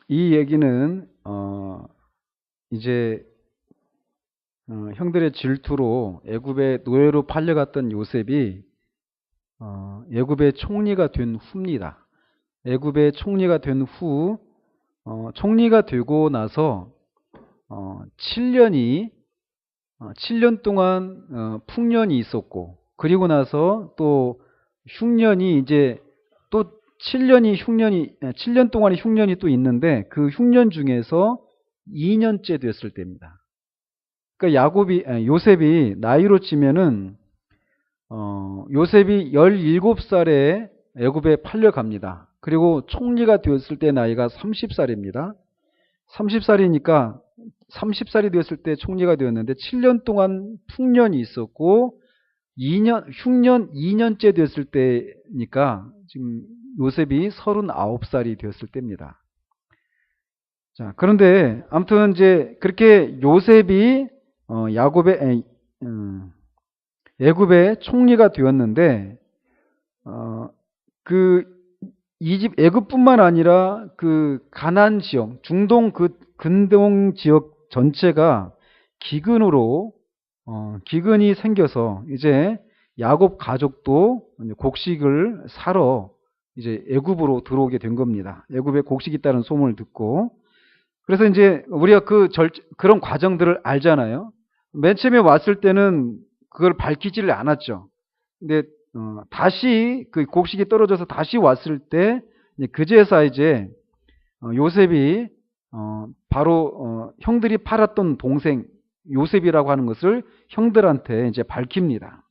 이 얘기는 이제 형들의 질투로 애굽의 노예로 팔려갔던 요셉이 애굽의 총리가 된 후입니다. 애굽의 총리가 된 후 총리가 되고 나서 7년 동안 풍년이 있었고, 그리고 나서 또 흉년이 이제 또 7년 동안의 흉년이 또 있는데, 그 흉년 중에서 2년째 됐을 때입니다. 그러니까 요셉이 나이로 치면은 요셉이 17살에 애굽에 팔려갑니다. 그리고 총리가 되었을 때 나이가 30살입니다. 30살이니까 30살이 되었을 때 총리가 되었는데 7년 동안 풍년이 있었고 흉년 2년째 되었을 때니까 지금 요셉이 39살이 되었을 때입니다. 자, 그런데 아무튼 이제 그렇게 요셉이 애굽의 총리가 되었는데 그 애굽뿐만 아니라 그 가나안 지역, 중동 근동 지역 전체가 기근이 생겨서 이제 야곱 가족도 곡식을 사러 이제 애굽으로 들어오게 된 겁니다. 애굽에 곡식이 있다는 소문을 듣고. 그래서 이제 우리가 그런 과정들을 알잖아요. 맨 처음에 왔을 때는 그걸 밝히지를 않았죠. 근데 다시 그 곡식이 떨어져서 다시 왔을 때 그제서 이제 요셉이 바로 형들이 팔았던 동생 요셉이라고 하는 것을 형들한테 이제 밝힙니다.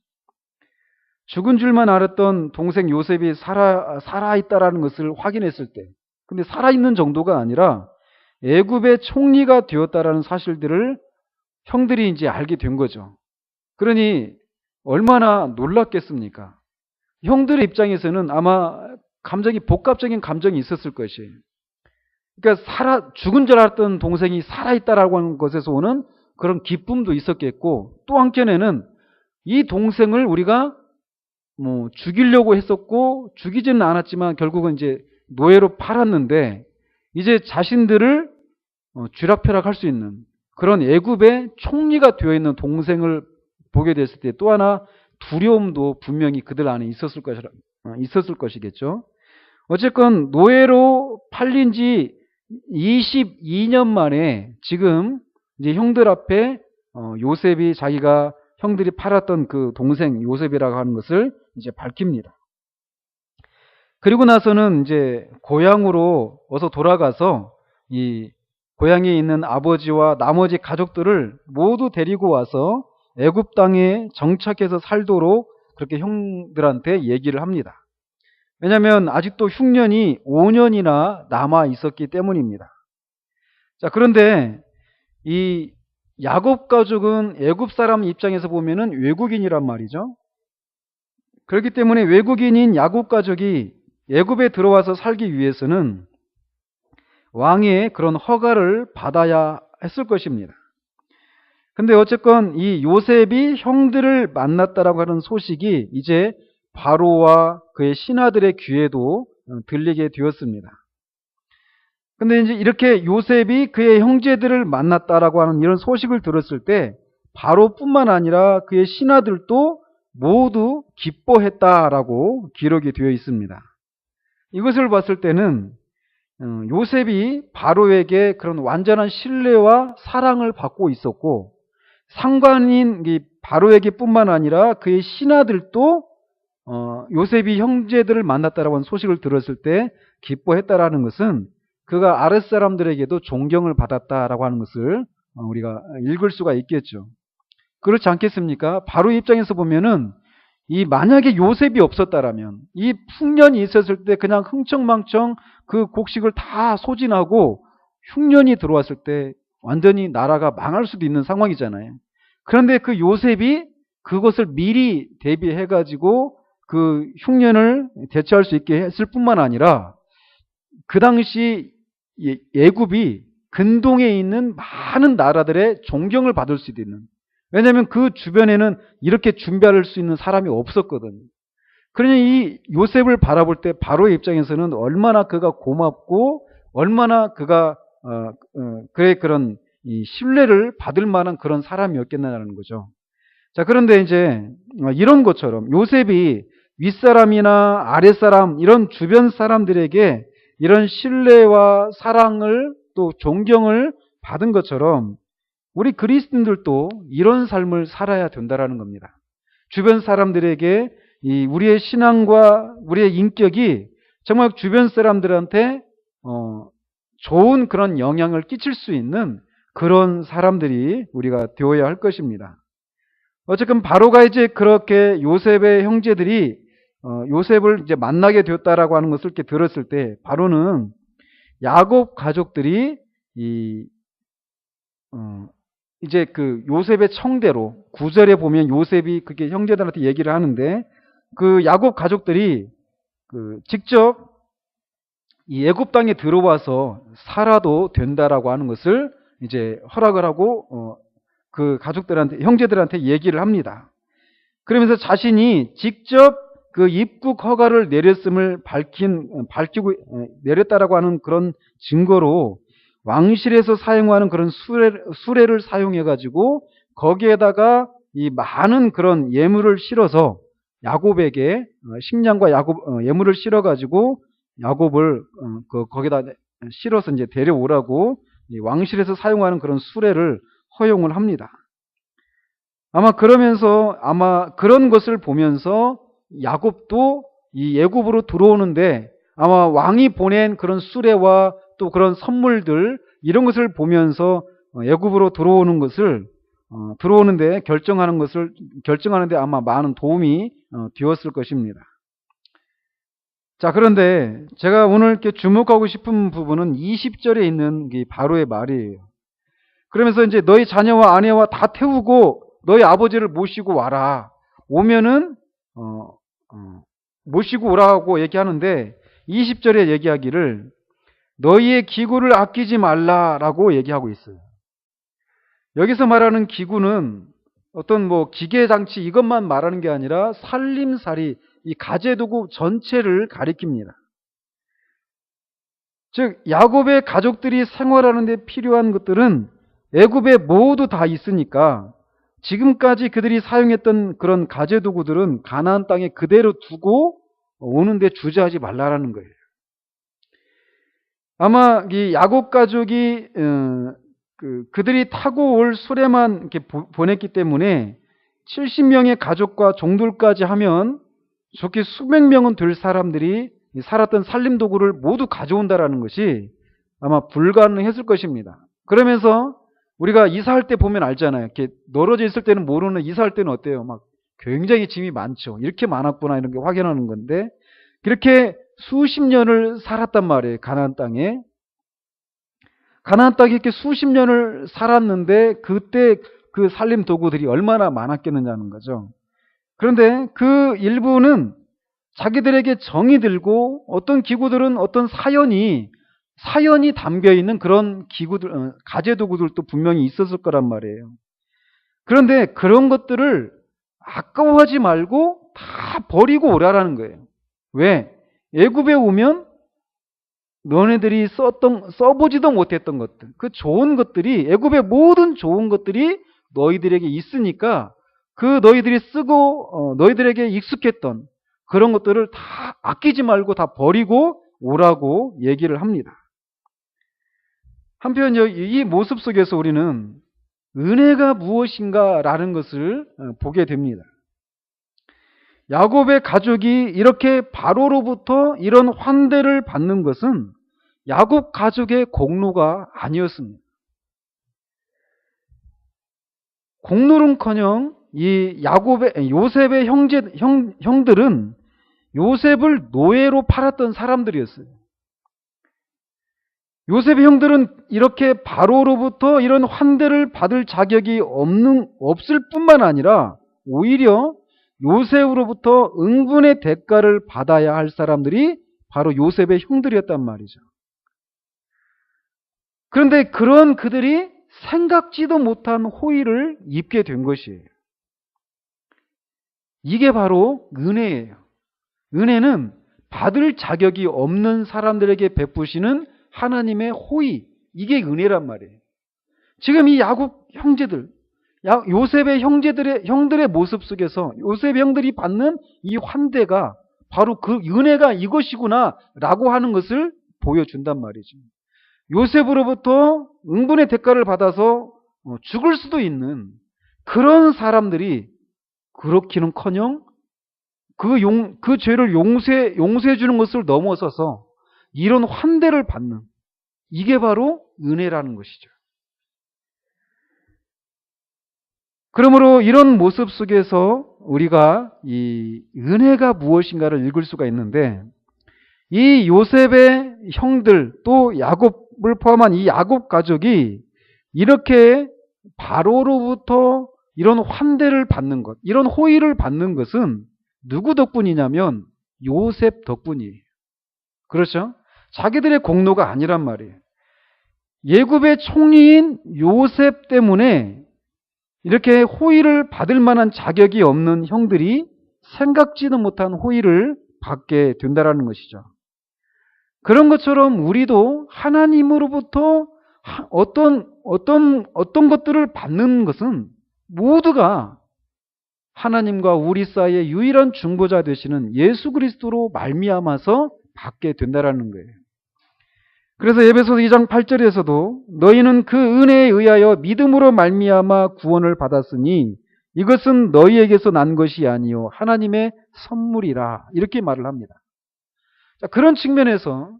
죽은 줄만 알았던 동생 요셉이 살아있다라는 것을 확인했을 때, 근데 살아있는 정도가 아니라 애굽의 총리가 되었다라는 사실들을 형들이 이제 알게 된 거죠. 그러니 얼마나 놀랐겠습니까? 형들의 입장에서는 아마 복합적인 감정이 있었을 것이에요. 그러니까 죽은 줄 알았던 동생이 살아있다라고 하는 것에서 오는 그런 기쁨도 있었겠고, 또 한켠에는 이 동생을 우리가 죽이려고 했었고 죽이지는 않았지만 결국은 이제 노예로 팔았는데 이제 자신들을 쥐락펴락할 수 있는 그런 애굽의 총리가 되어 있는 동생을 보게 됐을 때 또 하나 두려움도 분명히 그들 안에 있었을 것이겠죠. 어쨌건 노예로 팔린 지 22년 만에 지금 이제 형들 앞에 요셉이 자기가 형들이 팔았던 그 동생 요셉이라고 하는 것을 이제 밝힙니다. 그리고 나서는 이제 고향으로 어서 돌아가서 이 고향에 있는 아버지와 나머지 가족들을 모두 데리고 와서 애굽 땅에 정착해서 살도록 그렇게 형들한테 얘기를 합니다. 왜냐하면 아직도 흉년이 5년이나 남아 있었기 때문입니다. 자, 그런데 이 야곱 가족은 애굽 사람 입장에서 보면은 외국인이란 말이죠. 그렇기 때문에 외국인인 야곱 가족이 애굽에 들어와서 살기 위해서는 왕의 그런 허가를 받아야 했을 것입니다. 근데 어쨌건 이 요셉이 형들을 만났다라고 하는 소식이 이제 바로와 그의 신하들의 귀에도 들리게 되었습니다. 근데 이제 이렇게 요셉이 그의 형제들을 만났다라고 하는 이런 소식을 들었을 때 바로뿐만 아니라 그의 신하들도 모두 기뻐했다라고 기록이 되어 있습니다. 이것을 봤을 때는 요셉이 바로에게 그런 완전한 신뢰와 사랑을 받고 있었고, 상관인 바로에게 뿐만 아니라 그의 신하들도 요셉이 형제들을 만났다라고 하는 소식을 들었을 때 기뻐했다라는 것은 그가 아랫사람들에게도 존경을 받았다라고 하는 것을 우리가 읽을 수가 있겠죠. 그렇지 않겠습니까? 바로 입장에서 보면은 만약에 요셉이 없었다라면 이 풍년이 있었을 때 그냥 흥청망청 그 곡식을 다 소진하고 흉년이 들어왔을 때 완전히 나라가 망할 수도 있는 상황이잖아요. 그런데 그 요셉이 그것을 미리 대비해가지고 그 흉년을 대처할 수 있게 했을 뿐만 아니라 그 당시 애굽이 근동에 있는 많은 나라들의 존경을 받을 수도 있는, 왜냐하면 그 주변에는 이렇게 준비할 수 있는 사람이 없었거든요. 그러니 이 요셉을 바라볼 때 바로의 입장에서는 얼마나 그가 고맙고 얼마나 그가 그의 그런 이 신뢰를 받을 만한 그런 사람이었겠냐는 거죠. 자, 그런데 이제 이런 것처럼 요셉이 윗사람이나 아랫사람 이런 주변 사람들에게 이런 신뢰와 사랑을 또 존경을 받은 것처럼 우리 그리스도인들도 이런 삶을 살아야 된다라는 겁니다. 주변 사람들에게 이 우리의 신앙과 우리의 인격이 정말 주변 사람들한테 좋은 그런 영향을 끼칠 수 있는 그런 사람들이 우리가 되어야 할 것입니다. 어쨌든 바로가 이제 그렇게 요셉의 형제들이 요셉을 이제 만나게 되었다라고 하는 것을 이렇게 들었을 때 바로는 야곱 가족들이 이제 그 요셉의 청대로 9절에 보면 요셉이 그게 형제들한테 얘기를 하는데 그 야곱 가족들이 그 직접 이 애굽 땅에 들어와서 살아도 된다라고 하는 것을 이제 허락을 하고 그 가족들한테 형제들한테 얘기를 합니다. 그러면서 자신이 직접 그 입국 허가를 내렸음을 밝히고 내렸다라고 하는 그런 증거로 왕실에서 사용하는 그런 수레를 사용해 가지고 거기에다가 이 많은 그런 예물을 실어서 야곱에게 식량과 예물을 실어 가지고 야곱을 거기다 실어서 이제 데려오라고 왕실에서 사용하는 그런 수레를 허용을 합니다. 아마 그러면서 아마 그런 것을 보면서 야곱도 이 애굽으로 들어오는데 아마 왕이 보낸 그런 수레와 또 그런 선물들 이런 것을 보면서 애굽으로 들어오는데 결정하는데 아마 많은 도움이 되었을 것입니다. 자, 그런데 제가 오늘 이렇게 주목하고 싶은 부분은 20절에 있는 바로의 말이에요. 그러면서 이제 너희 자녀와 아내와 다 태우고 너희 아버지를 모시고 와라. 오면은 모시고 오라고 얘기하는데 20절에 얘기하기를 너희의 기구를 아끼지 말라라고 얘기하고 있어요. 여기서 말하는 기구는 어떤 뭐 기계 장치 이것만 말하는 게 아니라 살림살이 이 가재도구 전체를 가리킵니다. 즉 야곱의 가족들이 생활하는 데 필요한 것들은 애굽에 모두 다 있으니까 지금까지 그들이 사용했던 그런 가재도구들은 가나안 땅에 그대로 두고 오는데 주저하지 말라라는 거예요. 아마 이 야곱 가족이 그들이 타고 올 수레만 이렇게 보냈기 때문에 70명의 가족과 종들까지 하면 좋게 수백 명은 될 사람들이 살았던 살림도구를 모두 가져온다라는 것이 아마 불가능했을 것입니다. 그러면서 우리가 이사할 때 보면 알잖아요. 이렇게 널어져 있을 때는 모르는 이사할 때는 어때요? 막 굉장히 짐이 많죠. 이렇게 많았구나 이런 게 확인하는 건데 그렇게 수십 년을 살았단 말이에요. 가나안 땅에. 가나안 땅에 이렇게 수십 년을 살았는데 그때 그 살림 도구들이 얼마나 많았겠느냐는 거죠. 그런데 그 일부는 자기들에게 정이 들고 어떤 기구들은 어떤 사연이 담겨 있는 그런 기구들, 가재도구들도 분명히 있었을 거란 말이에요. 그런데 그런 것들을 아까워하지 말고 다 버리고 오라라는 거예요. 왜? 애굽에 오면 너네들이 써보지도 못했던 것들, 그 좋은 것들이 애굽의 모든 좋은 것들이 너희들에게 있으니까 그 너희들이 쓰고 너희들에게 익숙했던 그런 것들을 다 아끼지 말고 다 버리고 오라고 얘기를 합니다. 한편 이 모습 속에서 우리는 은혜가 무엇인가라는 것을 보게 됩니다. 야곱의 가족이 이렇게 바로로부터 이런 환대를 받는 것은 야곱 가족의 공로가 아니었습니다. 공로는커녕 이 요셉의 형들은 요셉을 노예로 팔았던 사람들이었어요. 요셉의 형들은 이렇게 바로로부터 이런 환대를 받을 자격이 없을 뿐만 아니라 오히려 요셉으로부터 응분의 대가를 받아야 할 사람들이 바로 요셉의 형들이었단 말이죠. 그런데 그런 그들이 생각지도 못한 호의를 입게 된 것이에요. 이게 바로 은혜예요. 은혜는 받을 자격이 없는 사람들에게 베푸시는 하나님의 호의, 이게 은혜란 말이에요. 지금 이 야곱 형제들, 요셉의 형들의 모습 속에서 요셉 형들이 받는 이 환대가 바로 그 은혜가 이것이구나 라고 하는 것을 보여준단 말이죠. 요셉으로부터 응분의 대가를 받아서 죽을 수도 있는 그런 사람들이 그렇기는커녕 그 죄를 용서해 주는 것을 넘어서서 이런 환대를 받는, 이게 바로 은혜라는 것이죠. 그러므로 이런 모습 속에서 우리가 이 은혜가 무엇인가를 읽을 수가 있는데, 이 요셉의 형들 또 야곱을 포함한 이 야곱 가족이 이렇게 바로로부터 이런 환대를 받는 것, 이런 호의를 받는 것은 누구 덕분이냐면 요셉 덕분이에요. 그렇죠? 자기들의 공로가 아니란 말이에요. 예굽의 총리인 요셉 때문에 이렇게 호의를 받을 만한 자격이 없는 형들이 생각지도 못한 호의를 받게 된다라는 것이죠. 그런 것처럼 우리도 하나님으로부터 어떤 것들을 받는 것은 모두가 하나님과 우리 사이의 유일한 중보자 되시는 예수 그리스도로 말미암아서 받게 된다라는 거예요. 그래서 에베소서 2장 8절에서도 너희는 그 은혜에 의하여 믿음으로 말미암아 구원을 받았으니 이것은 너희에게서 난 것이 아니요 하나님의 선물이라, 이렇게 말을 합니다. 자, 그런 측면에서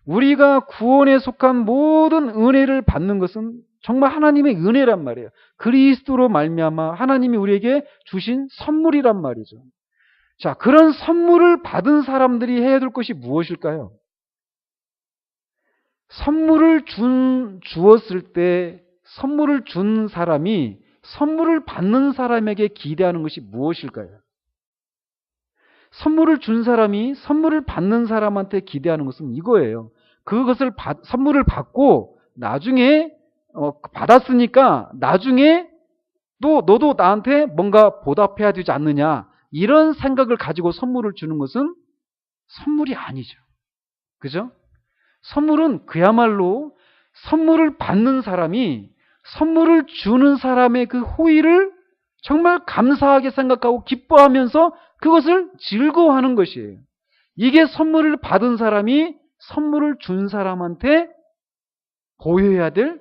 우리가 구원에 속한 모든 은혜를 받는 것은 정말 하나님의 은혜란 말이에요. 그리스도로 말미암아 하나님이 우리에게 주신 선물이란 말이죠. 자, 그런 선물을 받은 사람들이 해야 될 것이 무엇일까요? 선물을 주었을 때 선물을 준 사람이 선물을 받는 사람에게 기대하는 것이 무엇일까요? 선물을 준 사람이 선물을 받는 사람한테 기대하는 것은 이거예요. 그것을 선물을 받고 나중에 받았으니까 나중에 또 너도 나한테 뭔가 보답해야 되지 않느냐, 이런 생각을 가지고 선물을 주는 것은 선물이 아니죠. 그죠? 선물은 그야말로 선물을 받는 사람이 선물을 주는 사람의 그 호의를 정말 감사하게 생각하고 기뻐하면서 그것을 즐거워하는 것이에요. 이게 선물을 받은 사람이 선물을 준 사람한테 보여야 될,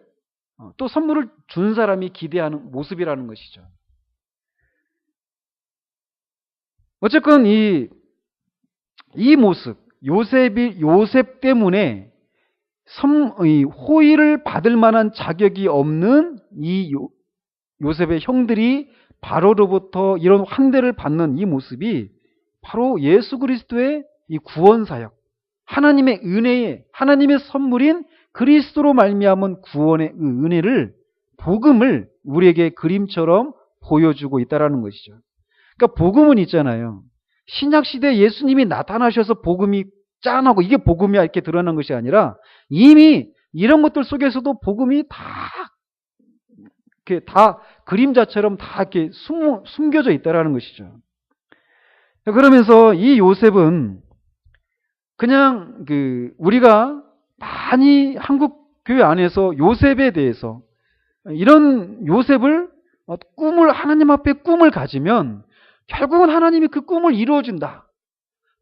또 선물을 준 사람이 기대하는 모습이라는 것이죠. 어쨌건 이 모습, 요셉 때문에 호의를 받을 만한 자격이 없는 이 요셉의 형들이 바로로부터 이런 환대를 받는 이 모습이 바로 예수 그리스도의 이 구원 사역, 하나님의 은혜의, 하나님의 선물인 그리스도로 말미암은 구원의 은혜를, 복음을 우리에게 그림처럼 보여주고 있다는 것이죠. 그러니까 복음은 있잖아요. 신약시대에 예수님이 나타나셔서 복음이 짠하고 이게 복음이야 이렇게 드러난 것이 아니라 이미 이런 것들 속에서도 복음이 다 그림자처럼 다 이렇게 숨겨져 있다라는 것이죠. 그러면서 이 요셉은 그냥 우리가 많이 한국 교회 안에서 요셉에 대해서 이런 요셉을 하나님 앞에 꿈을 가지면 결국은 하나님이 그 꿈을 이루어준다.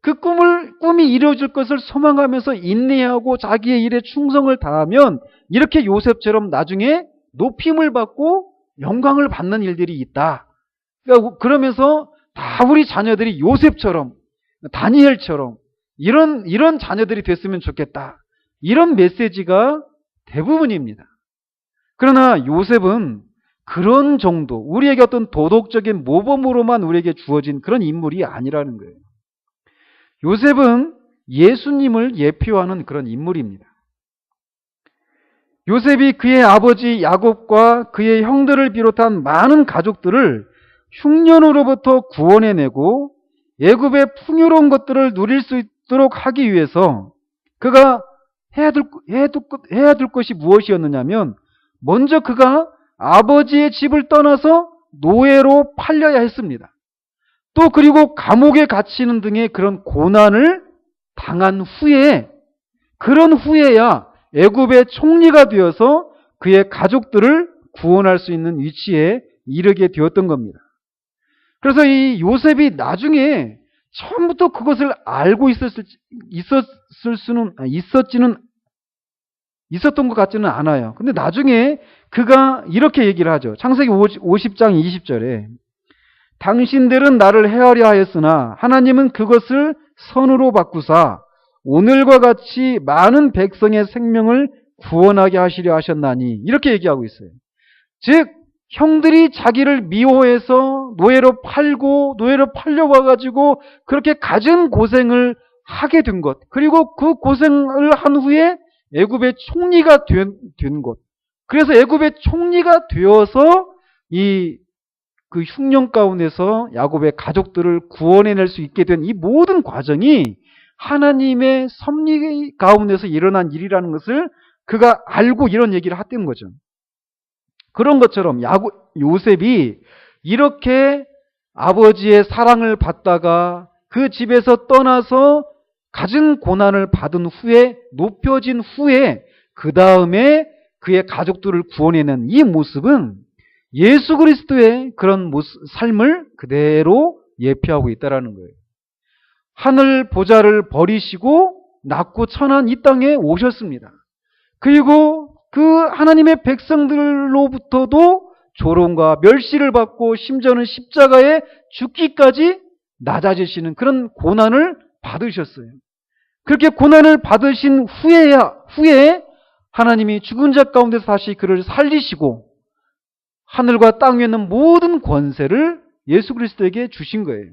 그 꿈이 이루어질 것을 소망하면서 인내하고 자기의 일에 충성을 다하면 이렇게 요셉처럼 나중에 높임을 받고 영광을 받는 일들이 있다. 그러니까 그러면서 다 우리 자녀들이 요셉처럼, 다니엘처럼 이런 자녀들이 됐으면 좋겠다. 이런 메시지가 대부분입니다. 그러나 요셉은 그런 정도, 우리에게 어떤 도덕적인 모범으로만 우리에게 주어진 그런 인물이 아니라는 거예요. 요셉은 예수님을 예표하는 그런 인물입니다. 요셉이 그의 아버지 야곱과 그의 형들을 비롯한 많은 가족들을 흉년으로부터 구원해내고 애굽의 풍요로운 것들을 누릴 수 있도록 하기 위해서 그가 해야 될 것이 무엇이었느냐면, 먼저 그가 아버지의 집을 떠나서 노예로 팔려야 했습니다. 또 그리고 감옥에 갇히는 등의 그런 고난을 당한 후에, 그런 후에야 애굽의 총리가 되어서 그의 가족들을 구원할 수 있는 위치에 이르게 되었던 겁니다. 그래서 이 요셉이 나중에 처음부터 그것을 알고 있었던 것 같지는 않아요. 근데 나중에 그가 이렇게 얘기를 하죠. 창세기 50장 20절에 당신들은 나를 해하려 하였으나 하나님은 그것을 선으로 바꾸사 오늘과 같이 많은 백성의 생명을 구원하게 하시려 하셨나니 이렇게 얘기하고 있어요. 즉 형들이 자기를 미워해서 노예로 팔려와가지고 그렇게 갖은 고생을 하게 된 것, 그리고 그 고생을 한 후에 애굽의 총리가 된 것, 그래서 애굽의 총리가 되어서 그 흉년 가운데서 야곱의 가족들을 구원해낼 수 있게 된 이 모든 과정이 하나님의 섭리 가운데서 일어난 일이라는 것을 그가 알고 이런 얘기를 했던 거죠. 그런 것처럼 요셉이 이렇게 아버지의 사랑을 받다가 그 집에서 떠나서 갖은 고난을 받은 후에 높여진 후에 그 다음에 그의 가족들을 구원해낸 이 모습은 예수 그리스도의 그런 삶을 그대로 예표하고 있다는 거예요. 하늘 보좌를 버리시고 낮고 천한 이 땅에 오셨습니다. 그리고 그 하나님의 백성들로부터도 조롱과 멸시를 받고 심지어는 십자가에 죽기까지 낮아지시는 그런 고난을 받으셨어요. 그렇게 고난을 받으신 후에 하나님이 죽은 자 가운데서 다시 그를 살리시고 하늘과 땅 위에 있는 모든 권세를 예수 그리스도에게 주신 거예요.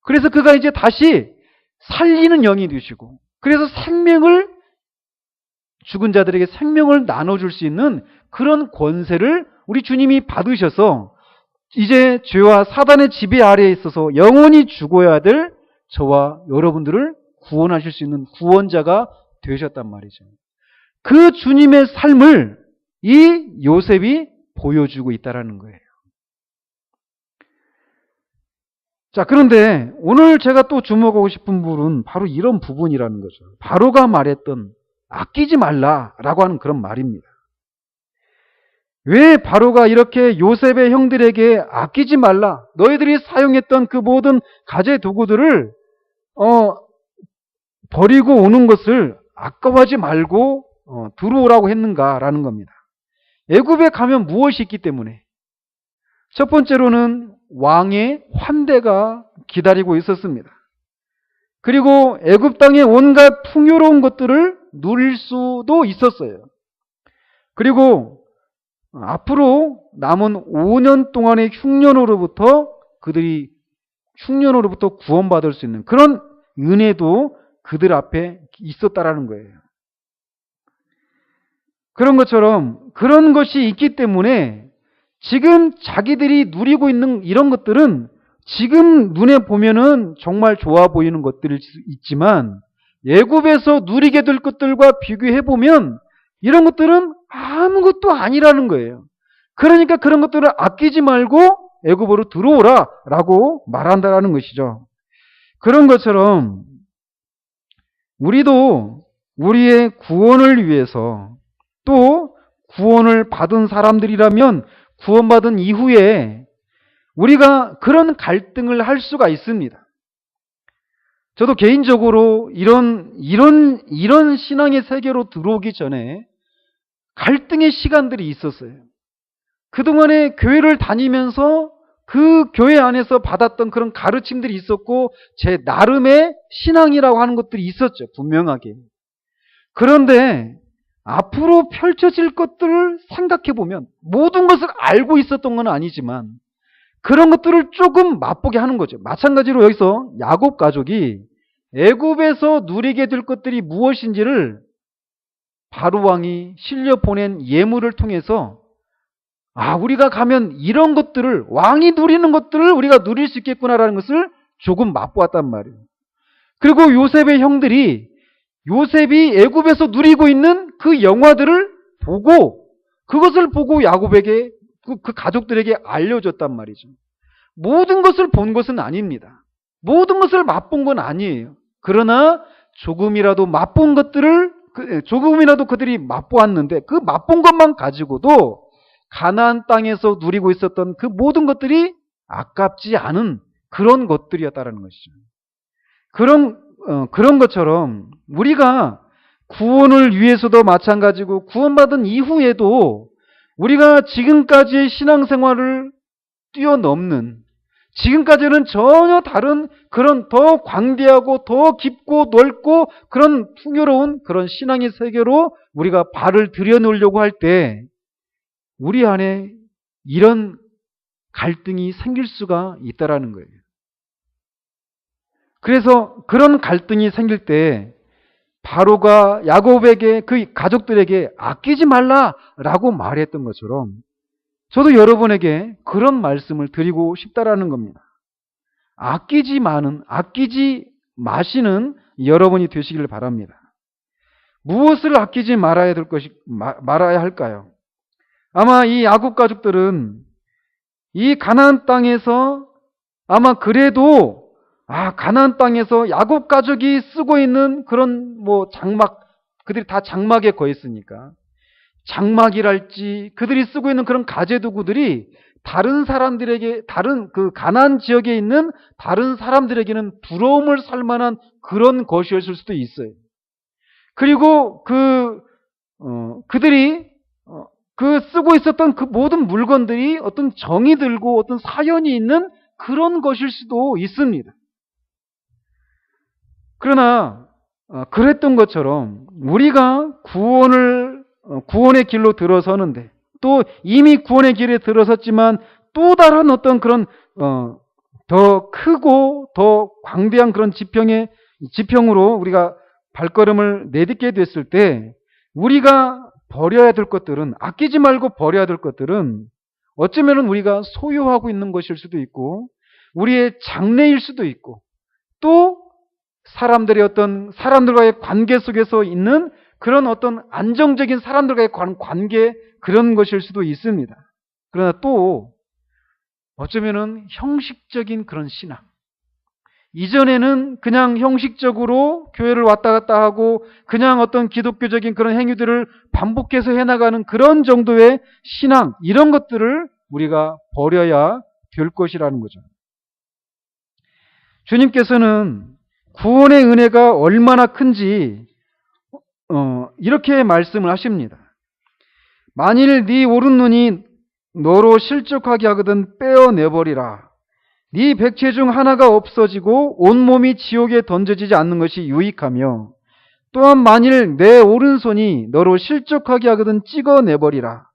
그래서 그가 이제 다시 살리는 영이 되시고, 그래서 죽은 자들에게 생명을 나눠줄 수 있는 그런 권세를 우리 주님이 받으셔서 이제 죄와 사단의 지배 아래에 있어서 영원히 죽어야 될 저와 여러분들을 구원하실 수 있는 구원자가 되셨단 말이죠. 그 주님의 삶을 이 요셉이 보여주고 있다는 거예요. 자, 그런데 오늘 제가 또 주목하고 싶은 부분은 바로 이런 부분이라는 거죠. 바로가 말했던 아끼지 말라라고 하는 그런 말입니다. 왜 바로가 이렇게 요셉의 형들에게 아끼지 말라, 너희들이 사용했던 그 모든 가재 도구들을 버리고 오는 것을 아까워하지 말고 들어오라고 했는가라는 겁니다. 애굽에 가면 무엇이 있기 때문에? 첫 번째로는 왕의 환대가 기다리고 있었습니다. 그리고 애굽 땅의 온갖 풍요로운 것들을 누릴 수도 있었어요. 그리고 앞으로 남은 5년 동안의 흉년으로부터 그들이 흉년으로부터 구원받을 수 있는 그런 은혜도 그들 앞에 있었다라는 거예요. 그런 것처럼 그런 것이 있기 때문에 지금 자기들이 누리고 있는 이런 것들은 지금 눈에 보면은 정말 좋아 보이는 것들이 있지만 애굽에서 누리게 될 것들과 비교해 보면 이런 것들은 아무것도 아니라는 거예요. 그러니까 그런 것들을 아끼지 말고 애굽으로 들어오라라고 말한다라는 것이죠. 그런 것처럼 우리도 우리의 구원을 위해서 또 구원을 받은 사람들이라면 구원받은 이후에 우리가 그런 갈등을 할 수가 있습니다. 저도 개인적으로 이런 신앙의 세계로 들어오기 전에 갈등의 시간들이 있었어요. 그동안에 교회를 다니면서 그 교회 안에서 받았던 그런 가르침들이 있었고 제 나름의 신앙이라고 하는 것들이 있었죠. 분명하게. 그런데 앞으로 펼쳐질 것들을 생각해 보면 모든 것을 알고 있었던 건 아니지만 그런 것들을 조금 맛보게 하는 거죠. 마찬가지로 여기서 야곱 가족이 애굽에서 누리게 될 것들이 무엇인지를 바로 왕이 실려 보낸 예물을 통해서 우리가 가면 이런 것들을 왕이 누리는 것들을 우리가 누릴 수 있겠구나라는 것을 조금 맛보았단 말이에요. 그리고 요셉의 형들이 요셉이 애굽에서 누리고 있는 그 영화들을 보고 그것을 보고 야곱에게 그 가족들에게 알려줬단 말이죠. 모든 것을 본 것은 아닙니다. 모든 것을 맛본 건 아니에요. 그러나 조금이라도 맛본 것들을 조금이라도 그들이 맛보았는데 그 맛본 것만 가지고도 가나안 땅에서 누리고 있었던 그 모든 것들이 아깝지 않은 그런 것들이었다라는 것이죠. 그런 것처럼 우리가 구원을 위해서도 마찬가지고 구원받은 이후에도 우리가 지금까지의 신앙생활을 뛰어넘는, 지금까지는 전혀 다른 그런 더 광대하고 더 깊고 넓고 그런 풍요로운 그런 신앙의 세계로 우리가 발을 들여놓으려고 할 때 우리 안에 이런 갈등이 생길 수가 있다라는 거예요. 그래서 그런 갈등이 생길 때 바로가 야곱에게, 그 가족들에게 아끼지 말라라고 말했던 것처럼 저도 여러분에게 그런 말씀을 드리고 싶다라는 겁니다. 아끼지 마시는 여러분이 되시길 바랍니다. 무엇을 아끼지 말아야 할까요? 아마 이 야곱 가족들은 이 가나안 땅에서 아마 그래도 가나안 땅에서 야곱 가족이 쓰고 있는 그런 장막, 그들이 다 장막에 거했으니까 장막이랄지 그들이 쓰고 있는 그런 가재도구들이 다른 사람들에게, 다른 그 가나안 지역에 있는 다른 사람들에게는 부러움을 살 만한 그런 것이었을 수도 있어요. 그리고 그들이 그 쓰고 있었던 그 모든 물건들이 어떤 정이 들고 어떤 사연이 있는 그런 것일 수도 있습니다. 그러나 그랬던 것처럼 우리가 구원의 길로 들어서는데, 또 이미 구원의 길에 들어섰지만 또 다른 어떤 그런 더 크고 더 광대한 그런 지평으로 우리가 발걸음을 내딛게 됐을 때 우리가 버려야 될 것들은, 아끼지 말고 버려야 될 것들은 어쩌면 우리가 소유하고 있는 것일 수도 있고 우리의 장래일 수도 있고 또 사람들과의 관계 속에서 있는 그런 어떤 안정적인 사람들과의 관계, 그런 것일 수도 있습니다. 그러나 또 어쩌면은 형식적인 그런 신앙, 이전에는 그냥 형식적으로 교회를 왔다 갔다 하고 그냥 어떤 기독교적인 그런 행위들을 반복해서 해나가는 그런 정도의 신앙, 이런 것들을 우리가 버려야 될 것이라는 거죠. 주님께서는 구원의 은혜가 얼마나 큰지 이렇게 말씀을 하십니다. 만일 네 오른눈이 너로 실족하게 하거든 빼어내버리라. 네 백체 중 하나가 없어지고 온몸이 지옥에 던져지지 않는 것이 유익하며, 또한 만일 내 오른손이 너로 실족하게 하거든 찍어내버리라.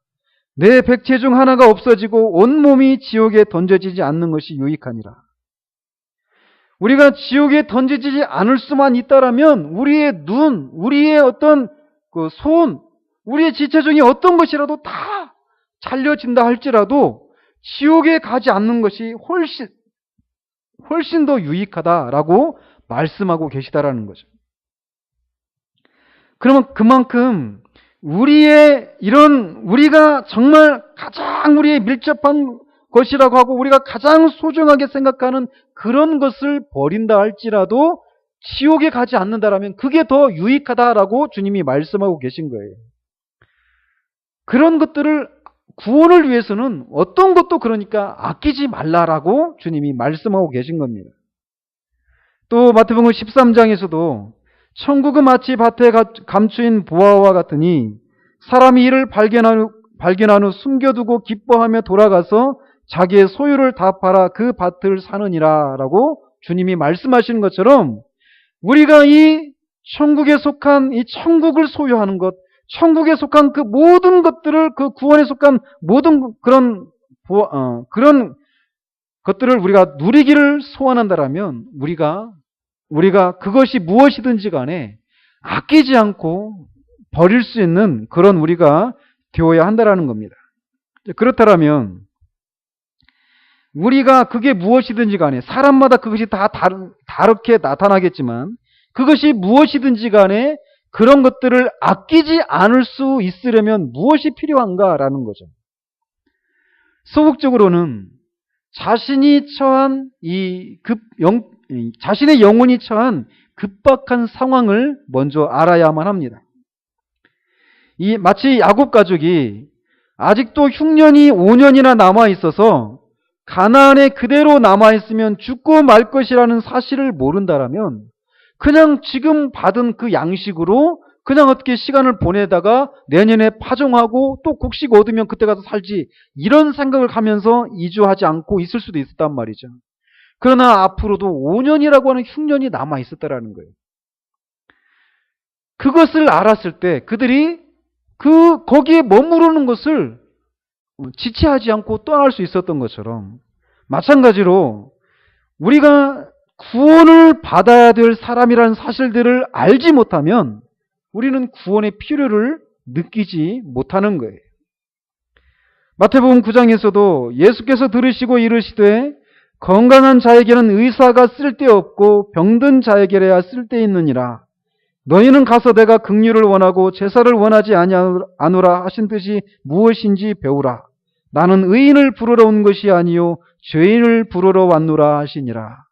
내 백체 중 하나가 없어지고 온몸이 지옥에 던져지지 않는 것이 유익하니라. 우리가 지옥에 던져지지 않을 수만 있다라면 우리의 눈, 우리의 어떤 그 손, 우리의 지체 중에 어떤 것이라도 다 잘려진다 할지라도 지옥에 가지 않는 것이 훨씬 더 유익하다라고 말씀하고 계시다라는 거죠. 그러면 그만큼 우리가 정말 가장 우리의 밀접한 것이라고 하고 우리가 가장 소중하게 생각하는 그런 것을 버린다 할지라도 지옥에 가지 않는다라면 그게 더 유익하다라고 주님이 말씀하고 계신 거예요. 그런 것들을, 구원을 위해서는 어떤 것도 그러니까 아끼지 말라라고 주님이 말씀하고 계신 겁니다. 또 마태복음 13장에서도 천국은 마치 밭에 감추인 보화와 같으니 사람이 이를 발견한 후 숨겨두고 기뻐하며 돌아가서 자기의 소유를 다 팔아 그 밭을 사느니라 라고 주님이 말씀하시는 것처럼 우리가 이 천국에 속한, 이 천국을 소유하는 것, 천국에 속한 그 모든 것들을, 그 구원에 속한 모든 그런 것들을 우리가 누리기를 소원한다라면 우리가 그것이 무엇이든지 간에 아끼지 않고 버릴 수 있는 그런 우리가 되어야 한다라는 겁니다. 그렇다면 우리가 그게 무엇이든지 간에, 사람마다 그것이 다 다르게 나타나겠지만 그것이 무엇이든지 간에 그런 것들을 아끼지 않을 수 있으려면 무엇이 필요한가라는 거죠. 소극적으로는 자신의 영혼이 처한 급박한 상황을 먼저 알아야만 합니다. 이 마치 야곱 가족이 아직도 흉년이 5년이나 남아 있어서 가나안에 그대로 남아 있으면 죽고 말 것이라는 사실을 모른다라면 그냥 지금 받은 그 양식으로 그냥 어떻게 시간을 보내다가 내년에 파종하고 또 곡식 얻으면 그때 가서 살지, 이런 생각을 하면서 이주하지 않고 있을 수도 있었단 말이죠. 그러나 앞으로도 5년이라고 하는 흉년이 남아 있었다라는 거예요. 그것을 알았을 때 그들이 거기에 머무르는 것을 지체하지 않고 떠날 수 있었던 것처럼, 마찬가지로 우리가 구원을 받아야 될 사람이라는 사실들을 알지 못하면 우리는 구원의 필요를 느끼지 못하는 거예요. 마태복음 9장에서도 예수께서 들으시고 이르시되 건강한 자에게는 의사가 쓸데없고 병든 자에게라야 쓸데있느니라. 너희는 가서 내가 긍휼을 원하고 제사를 원하지 아니하노라 하신 뜻이 무엇인지 배우라. 나는 의인을 부르러 온 것이 아니요 죄인을 부르러 왔노라 하시니라.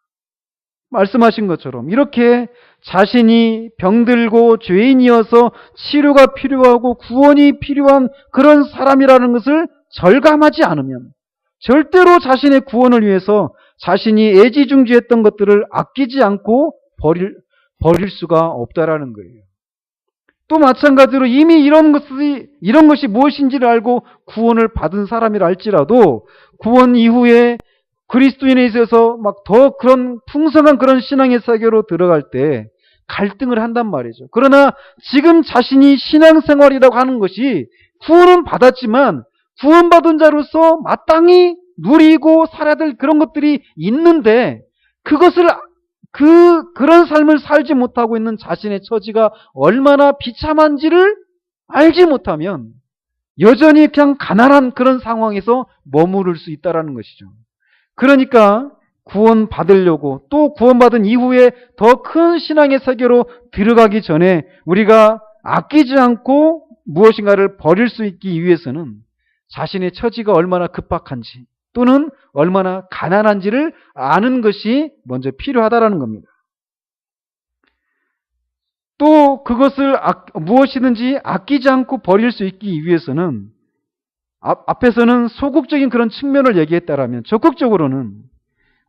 말씀하신 것처럼 이렇게 자신이 병들고 죄인이어서 치료가 필요하고 구원이 필요한 그런 사람이라는 것을 절감하지 않으면 절대로 자신의 구원을 위해서 자신이 애지중지했던 것들을 아끼지 않고 버릴 수가 없다라는 거예요. 또 마찬가지로 이미 이런 것이 무엇인지를 알고 구원을 받은 사람이라 할지라도 구원 이후에 그리스도인에 있어서 막 더 그런 풍성한 그런 신앙의 세계로 들어갈 때 갈등을 한단 말이죠. 그러나 지금 자신이 신앙생활이라고 하는 것이 구원은 받았지만 구원받은 자로서 마땅히 누리고 살아야 될 그런 것들이 있는데 그것을 그런 삶을 살지 못하고 있는 자신의 처지가 얼마나 비참한지를 알지 못하면 여전히 그냥 가난한 그런 상황에서 머무를 수 있다는 것이죠. 그러니까 구원 받으려고 또 구원받은 이후에 더 큰 신앙의 세계로 들어가기 전에 우리가 아끼지 않고 무엇인가를 버릴 수 있기 위해서는 자신의 처지가 얼마나 급박한지 또는 얼마나 가난한지를 아는 것이 먼저 필요하다는 겁니다. 또 그것을 무엇이든지 아끼지 않고 버릴 수 있기 위해서는 앞에서는 소극적인 그런 측면을 얘기했다라면 적극적으로는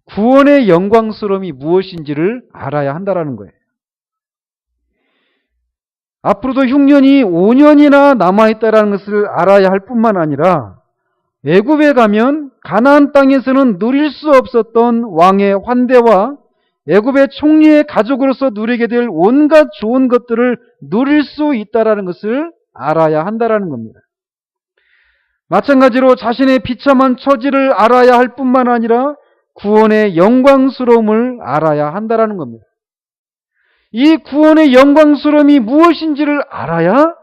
구원의 영광스러움이 무엇인지를 알아야 한다는 거예요. 앞으로도 흉년이 5년이나 남아있다는 것을 알아야 할 뿐만 아니라 애굽에 가면 가나안 땅에서는 누릴 수 없었던 왕의 환대와 애굽의 총리의 가족으로서 누리게 될 온갖 좋은 것들을 누릴 수 있다는 것을 알아야 한다는 겁니다. 마찬가지로 자신의 비참한 처지를 알아야 할 뿐만 아니라 구원의 영광스러움을 알아야 한다는 겁니다. 이 구원의 영광스러움이 무엇인지를 알아야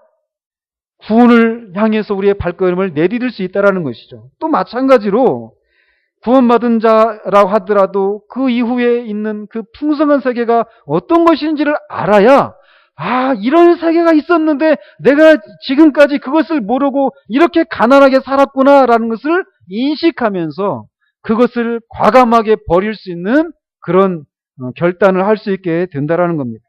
구원을 향해서 우리의 발걸음을 내디딜 수 있다는 것이죠. 또 마찬가지로 구원받은 자라고 하더라도 그 이후에 있는 그 풍성한 세계가 어떤 것인지를 알아야 이런 세계가 있었는데 내가 지금까지 그것을 모르고 이렇게 가난하게 살았구나라는 것을 인식하면서 그것을 과감하게 버릴 수 있는 그런 결단을 할 수 있게 된다는 겁니다.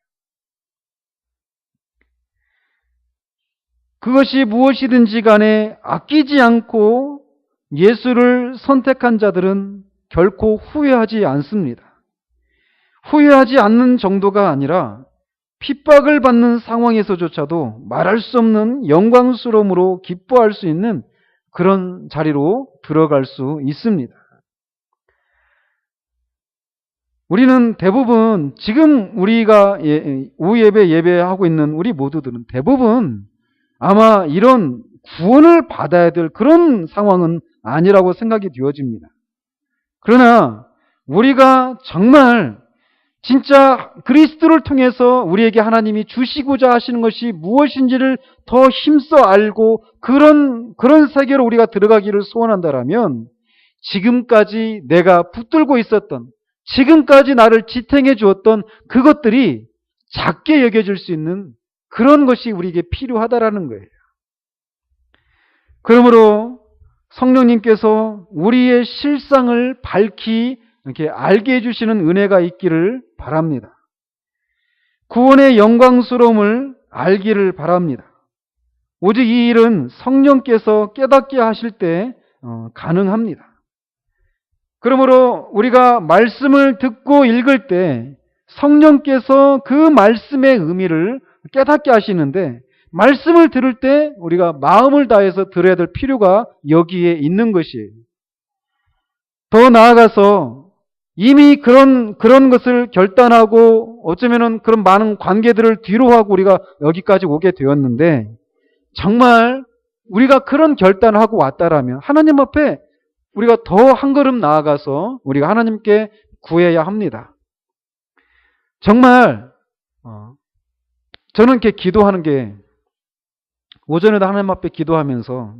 그것이 무엇이든지 간에 아끼지 않고 예수를 선택한 자들은 결코 후회하지 않습니다. 후회하지 않는 정도가 아니라 핍박을 받는 상황에서조차도 말할 수 없는 영광스러움으로 기뻐할 수 있는 그런 자리로 들어갈 수 있습니다. 우리는 대부분 지금 우리가 오후 예배하고 있는 우리 모두들은 대부분 아마 이런 구원을 받아야 될 그런 상황은 아니라고 생각이 되어집니다. 그러나 우리가 정말 진짜 그리스도를 통해서 우리에게 하나님이 주시고자 하시는 것이 무엇인지를 더 힘써 알고 그런 세계로 우리가 들어가기를 소원한다라면 지금까지 내가 붙들고 있었던 지금까지 나를 지탱해 주었던 그것들이 작게 여겨질 수 있는 그런 것이 우리에게 필요하다라는 거예요. 그러므로 성령님께서 우리의 실상을 밝히 이렇게 알게 해주시는 은혜가 있기를 바랍니다. 구원의 영광스러움을 알기를 바랍니다. 오직 이 일은 성령께서 깨닫게 하실 때 가능합니다. 그러므로 우리가 말씀을 듣고 읽을 때 성령께서 그 말씀의 의미를 깨닫게 하시는데, 말씀을 들을 때 우리가 마음을 다해서 들어야 될 필요가 여기에 있는 것이에요. 더 나아가서 이미 그런 것을 결단하고 어쩌면은 그런 많은 관계들을 뒤로 하고 우리가 여기까지 오게 되었는데, 정말 우리가 그런 결단을 하고 왔다라면 하나님 앞에 우리가 더 한 걸음 나아가서 우리가 하나님께 구해야 합니다. 정말 저는 이렇게 기도하는 게, 오전에도 하나님 앞에 기도하면서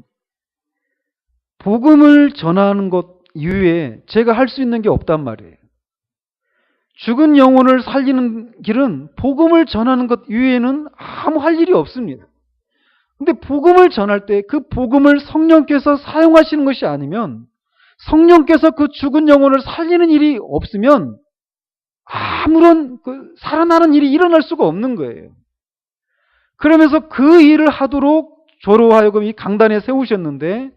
복음을 전하는 것 이외에 제가 할 수 있는 게 없단 말이에요. 죽은 영혼을 살리는 길은 복음을 전하는 것 이외에는 아무 할 일이 없습니다. 근데 복음을 전할 때 그 복음을 성령께서 사용하시는 것이 아니면, 성령께서 그 죽은 영혼을 살리는 일이 없으면 아무런 살아나는 일이 일어날 수가 없는 거예요. 그러면서 그 일을 하도록 저로 하여금 이 강단에 세우셨는데,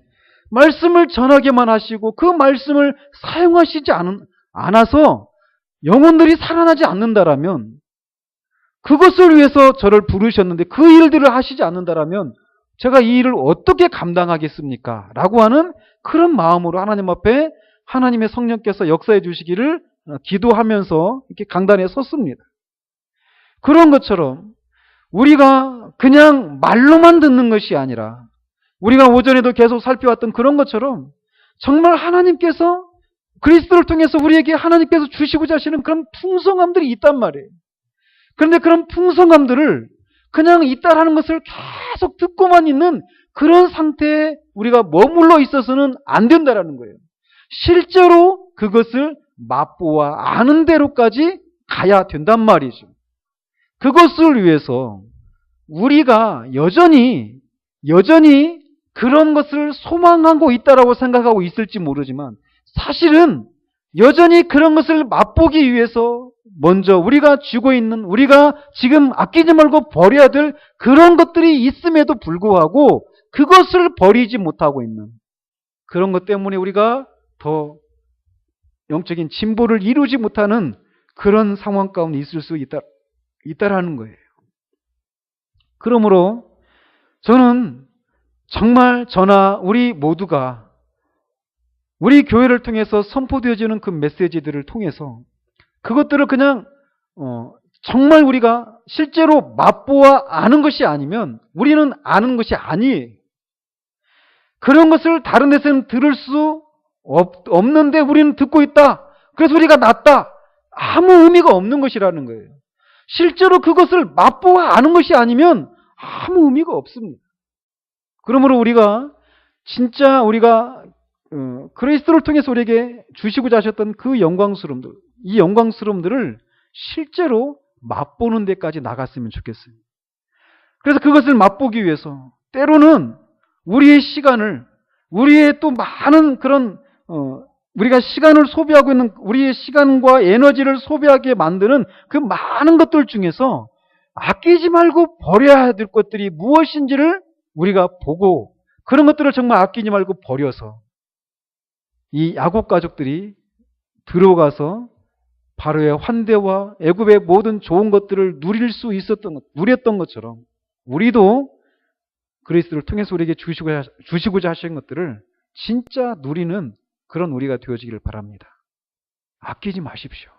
말씀을 전하게만 하시고 그 말씀을 사용하시지 않아서 영혼들이 살아나지 않는다라면, 그것을 위해서 저를 부르셨는데 그 일들을 하시지 않는다라면 제가 이 일을 어떻게 감당하겠습니까? 라고 하는 그런 마음으로 하나님 앞에 하나님의 성령께서 역사해 주시기를 기도하면서 이렇게 강단에 섰습니다. 그런 것처럼 우리가 그냥 말로만 듣는 것이 아니라, 우리가 오전에도 계속 살펴왔던 그런 것처럼 정말 하나님께서 그리스도를 통해서 우리에게 하나님께서 주시고자 하시는 그런 풍성함들이 있단 말이에요. 그런데 그런 풍성함들을 그냥 있다라는 것을 계속 듣고만 있는 그런 상태에 우리가 머물러 있어서는 안 된다라는 거예요. 실제로 그것을 맛보아 아는 대로까지 가야 된단 말이죠. 그것을 위해서 우리가 여전히 그런 것을 소망하고 있다라고 생각하고 있을지 모르지만, 사실은 여전히 그런 것을 맛보기 위해서 먼저 우리가 쥐고 있는, 우리가 지금 아끼지 말고 버려야 될 그런 것들이 있음에도 불구하고 그것을 버리지 못하고 있는, 그런 것 때문에 우리가 더 영적인 진보를 이루지 못하는 그런 상황 가운데 있을 수 있다라는 거예요. 그러므로 저는 정말 저나 우리 모두가 우리 교회를 통해서 선포되어지는 그 메시지들을 통해서 그것들을 그냥 정말 우리가 실제로 맛보아 아는 것이 아니면 우리는 아는 것이 아니에요. 그런 것을 다른 데서는 들을 수 없는데 우리는 듣고 있다. 그래서 우리가 낫다. 아무 의미가 없는 것이라는 거예요. 실제로 그것을 맛보아 아는 것이 아니면 아무 의미가 없습니다. 그러므로 우리가 진짜 우리가 그리스도를 통해서 우리에게 주시고자 하셨던 그 영광스러움들, 이 영광스러움들을 실제로 맛보는 데까지 나갔으면 좋겠어요. 그래서 그것을 맛보기 위해서 때로는 우리의 시간을, 우리의 또 많은 그런 우리가 시간을 소비하고 있는, 우리의 시간과 에너지를 소비하게 만드는 그 많은 것들 중에서 아끼지 말고 버려야 될 것들이 무엇인지를 우리가 보고, 그런 것들을 정말 아끼지 말고 버려서 이 야곱 가족들이 들어가서 바로의 환대와 애굽의 모든 좋은 것들을 누렸던 것처럼 우리도 그리스도를 통해서 우리에게 주시고자 하신 것들을 진짜 누리는 그런 우리가 되어지기를 바랍니다. 아끼지 마십시오.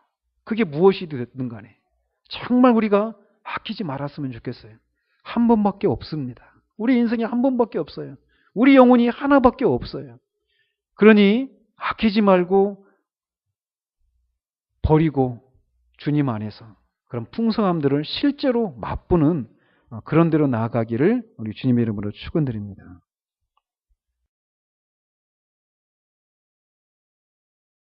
그게 무엇이 됐든 간에 정말 우리가 아끼지 말았으면 좋겠어요. 한 번밖에 없습니다. 우리 인생에 한 번밖에 없어요. 우리 영혼이 하나밖에 없어요. 그러니 아끼지 말고 버리고 주님 안에서 그런 풍성함들을 실제로 맛보는 그런 데로 나아가기를 우리 주님의 이름으로 축원드립니다.